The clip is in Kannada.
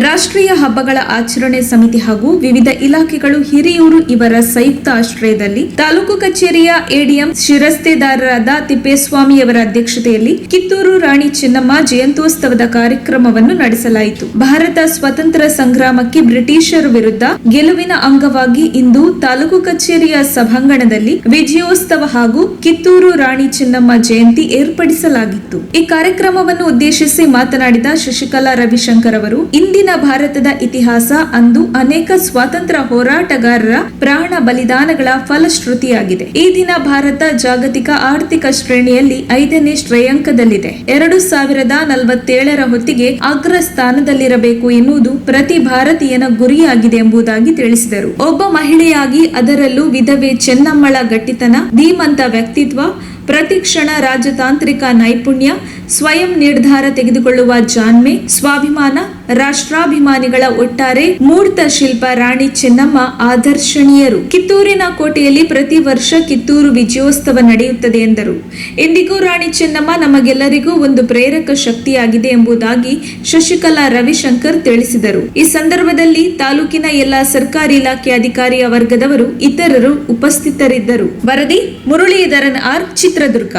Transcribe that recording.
ರಾಷ್ಟ್ರೀಯ ಹಬ್ಬಗಳ ಆಚರಣೆ ಸಮಿತಿ ಹಾಗೂ ವಿವಿಧ ಇಲಾಖೆಗಳು ಹಿರಿಯೂರು ಇವರ ಸಂಯುಕ್ತ ಆಶ್ರಯದಲ್ಲಿ ತಾಲೂಕು ಕಚೇರಿಯ ಎಡಿಎಂ ಶಿರಸ್ತೇದಾರರಾದ ತಿಪ್ಪೇಸ್ವಾಮಿಯವರ ಅಧ್ಯಕ್ಷತೆಯಲ್ಲಿ ಕಿತ್ತೂರು ರಾಣಿ ಚೆನ್ನಮ್ಮ ಜಯಂತ್ಯೋತ್ಸವದ ಕಾರ್ಯಕ್ರಮವನ್ನು ನಡೆಸಲಾಯಿತು. ಭಾರತ ಸ್ವತಂತ್ರ ಸಂಗ್ರಾಮಕ್ಕೆ ಬ್ರಿಟಿಷರ ವಿರುದ್ಧ ಗೆಲುವಿನ ಅಂಗವಾಗಿ ಇಂದು ತಾಲೂಕು ಕಚೇರಿಯ ಸಭಾಂಗಣದಲ್ಲಿ ವಿಜಯೋತ್ಸವ ಹಾಗೂ ಕಿತ್ತೂರು ರಾಣಿ ಚೆನ್ನಮ್ಮ ಜಯಂತಿ ಏರ್ಪಡಿಸಲಾಗಿತ್ತು. ಈ ಕಾರ್ಯಕ್ರಮವನ್ನು ಉದ್ದೇಶಿಸಿ ಮಾತನಾಡಿದ ಶಶಿಕಲಾ ರವಿಶಂಕರ್ ಅವರು, ಇಂದಿನ ಭಾರತದ ಇತಿಹಾಸ ಅಂದು ಅನೇಕ ಸ್ವಾತಂತ್ರ್ಯ ಹೋರಾಟಗಾರರ ಪ್ರಾಣ ಬಲಿದಾನಗಳ ಫಲಶ್ರುತಿಯಾಗಿದೆ. ಈ ದಿನ ಭಾರತ ಜಾಗತಿಕ ಆರ್ಥಿಕ ಶ್ರೇಣಿಯಲ್ಲಿ 5ನೇ ಶ್ರೇಯಾಂಕದಲ್ಲಿದೆ. 2047ರ ಹೊತ್ತಿಗೆ ಅಗ್ರ ಸ್ಥಾನದಲ್ಲಿರಬೇಕು ಎನ್ನುವುದು ಪ್ರತಿ ಭಾರತೀಯನ ಗುರಿಯಾಗಿದೆ ಎಂಬುದಾಗಿ ತಿಳಿಸಿದರು. ಒಬ್ಬ ಮಹಿಳೆಯಾಗಿ ಅದರಲ್ಲೂ ವಿಧವೆ ಚೆನ್ನಮ್ಮಳ ಗಟ್ಟಿತನ, ಧೀಮಂತ ವ್ಯಕ್ತಿತ್ವ, ಪ್ರತಿಕ್ಷಣ ರಾಜತಾಂತ್ರಿಕ ನೈಪುಣ್ಯ, ಸ್ವಯಂ ನಿರ್ಧಾರ ತೆಗೆದುಕೊಳ್ಳುವ ಜಾಣ್ಮೆ, ಸ್ವಾಭಿಮಾನ, ರಾಷ್ಟ್ರಾಭಿಮಾನಿಗಳ ಒಟ್ಟಾರೆ ಮೂರ್ತ ಶಿಲ್ಪ ರಾಣಿ ಚೆನ್ನಮ್ಮ ಆದರ್ಶನೀಯರು. ಕಿತ್ತೂರಿನ ಕೋಟೆಯಲ್ಲಿ ಪ್ರತಿ ವರ್ಷ ಕಿತ್ತೂರು ವಿಜಯೋತ್ಸವ ನಡೆಯುತ್ತದೆ ಎಂದರು. ಇಂದಿಗೂ ರಾಣಿ ಚೆನ್ನಮ್ಮ ನಮಗೆಲ್ಲರಿಗೂ ಒಂದು ಪ್ರೇರಕ ಶಕ್ತಿಯಾಗಿದೆ ಎಂಬುದಾಗಿ ಶಶಿಕಲಾ ರವಿಶಂಕರ್ ತಿಳಿಸಿದರು. ಈ ಸಂದರ್ಭದಲ್ಲಿ ತಾಲೂಕಿನ ಎಲ್ಲಾ ಸರ್ಕಾರಿ ಇಲಾಖೆ ಅಧಿಕಾರಿಯ ವರ್ಗದವರು ಇತರರು ಉಪಸ್ಥಿತರಿದ್ದರು. ವರದಿ ಮುರಳೀಧರನ್ ಆರ್, ಚಿತ್ರದುರ್ಗ.